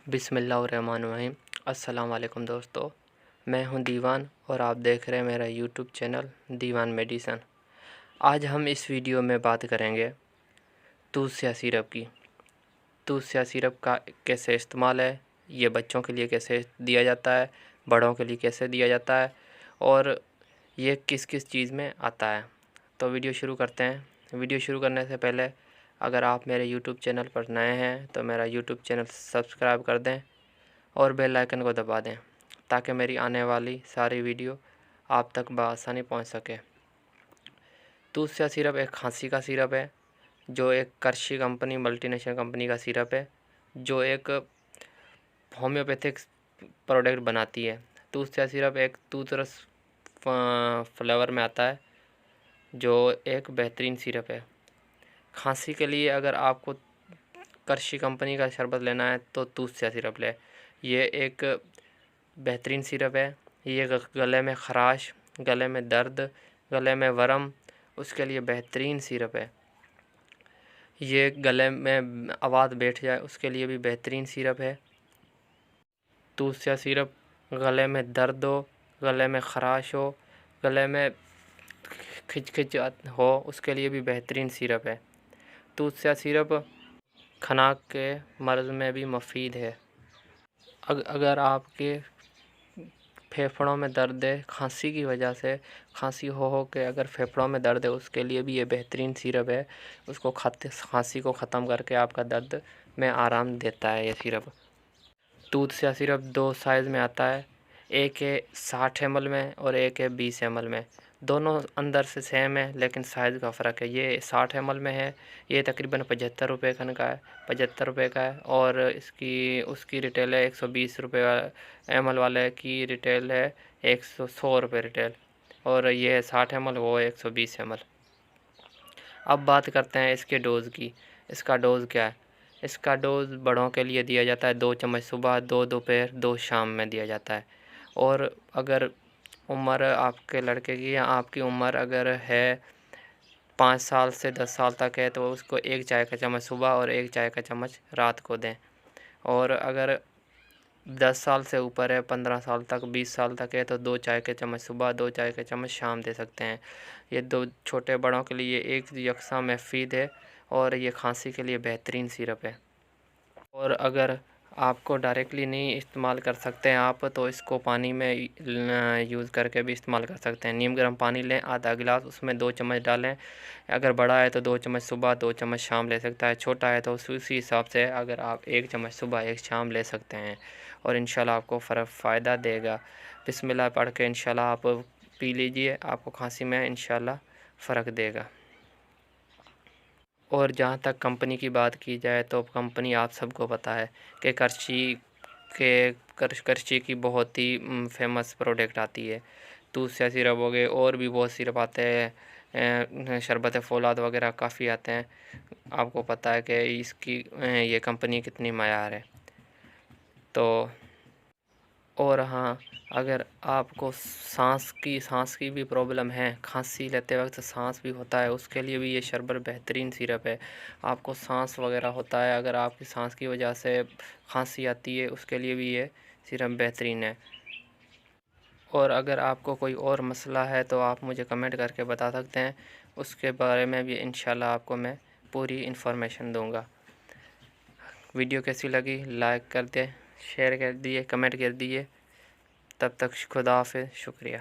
बिस्मिल्लाहिर्रहमानिर्रहीम। अस्सलाम वालेकुम दोस्तों, मैं हूं दीवान और आप देख रहे हैं मेरा यूट्यूब चैनल दीवान मेडिसन। आज हम इस वीडियो में बात करेंगे दूध स्या सिरप की। दूध स्या सिरप का कैसे इस्तेमाल है, ये बच्चों के लिए कैसे दिया जाता है, बड़ों के लिए कैसे दिया जाता है और ये किस किस चीज़ में आता है। तो वीडियो शुरू करते हैं। वीडियो शुरू करने से पहले अगर आप मेरे यूट्यूब चैनल पर नए हैं तो मेरा यूट्यूब चैनल सब्सक्राइब कर दें और बेल आइकन को दबा दें ताकि मेरी आने वाली सारी वीडियो आप तक बआसानी पहुंच सके। दूध स्या सिरप एक खांसी का सिरप है जो एक कर्शी कंपनी मल्टीनेशनल कंपनी का सिरप है जो एक होम्योपैथिक प्रोडक्ट बनाती है। दूध स्या सिरप एक दूध रस फ्लेवर में आता है जो एक बेहतरीन सिरप है। खांसी के लिए अगर आपको कर्शी कंपनी का शरबत लेना है तो दूध स्या सिरप ले। ये एक बेहतरीन सिरप है। ये गले में ख़राश, गले में दर्द, गले में वरम, उसके लिए बेहतरीन सिरप है। ये गले में आवाज़ बैठ जाए उसके लिए भी बेहतरीन सिरप है। दूध स्या सिरप गले में दर्द हो, गले में ख़राश हो, गले में खिच हो उसके लिए भी बेहतरीन सिरप है। दूध स्या सिरप खनाक के मर्ज़ में भी मुफीद है। अगर आपके फेफड़ों में दर्द है, खांसी की वजह से खांसी हो के अगर फेफड़ों में दर्द है उसके लिए भी ये बेहतरीन सिरप है। उसको खांसी को ख़त्म करके आपका दर्द में आराम देता है ये सिरप। दूध स्या सिरप 2 साइज़ में आता है, एक है 60 ml में और एक है 20 ml में। दोनों अंदर से सेम है लेकिन साइज़ का फ़र्क है। ये 60 ml में है, ये तकरीबन 75 रुपये का है, 75 रुपये का है और उसकी रिटेल है 120 रुपये। ml वाले की रिटेल है 100 रुपये रिटेल और ये है 60 ml, वो है 120 ml। अब बात करते हैं इसके डोज़ की। इसका डोज़ क्या है? इसका डोज़ बड़ों के लिए दिया जाता है 2 चम्मच सुबह, 2 दोपहर, 2 शाम में दिया जाता है। और अगर उम्र आपके लड़के की या आपकी उम्र अगर है 5 साल से 10 साल तक है तो उसको 1 चाय का चम्मच सुबह और 1 चाय का चम्मच रात को दें। और अगर 10 साल से ऊपर है, 15 साल तक, 20 साल तक है तो 2 चाय के चम्मच सुबह, 2 चाय के चम्मच शाम दे सकते हैं। ये 2 छोटे बड़ों के लिए एक यकसा मुफीद है और ये खांसी के लिए बेहतरीन सिरप है। और अगर आपको डायरेक्टली नहीं इस्तेमाल कर सकते हैं आप तो इसको पानी में यूज़ करके भी इस्तेमाल कर सकते हैं। नीम गर्म पानी लें आधा गिलास, उसमें 2 चम्मच डालें। अगर बड़ा है तो 2 चम्मच सुबह, 2 चम्मच शाम ले सकता है। छोटा है तो उसी हिसाब से अगर आप 1 चम्मच सुबह 1 शाम ले सकते हैं और इंशाल्लाह आपको फ़ायदा देगा। बिस्मिल्लाह पढ़ के इंशाल्लाह आप पी लीजिए, आपको खांसी में इंशाल्लाह फ़र्क देगा। और जहाँ तक कंपनी की बात की जाए तो कंपनी आप सबको पता है कि कर्शी की बहुत ही फेमस प्रोडक्ट आती है। दूध स्या सिरप हो गए और भी बहुत सिरप आते हैं, शरबत फौलाद वगैरह काफ़ी आते हैं। आपको पता है कि इसकी ये कंपनी कितनी मयार है। तो और हाँ, अगर आपको सांस की भी प्रॉब्लम है, खांसी लेते वक्त सांस भी होता है, उसके लिए भी ये शरबत बेहतरीन सिरप है। आपको सांस वगैरह होता है, अगर आपकी सांस की वजह से खांसी आती है उसके लिए भी ये सिरप बेहतरीन है। और अगर आपको कोई और मसला है तो आप मुझे कमेंट करके बता सकते हैं, उसके बारे में भी इंशाल्लाह आपको मैं पूरी इन्फॉर्मेशन दूँगा। वीडियो कैसी लगी लाइक कर दें, शेयर कर दिए, कमेंट कर दिए। तब तक खुदा हाफ़िज़, शुक्रिया।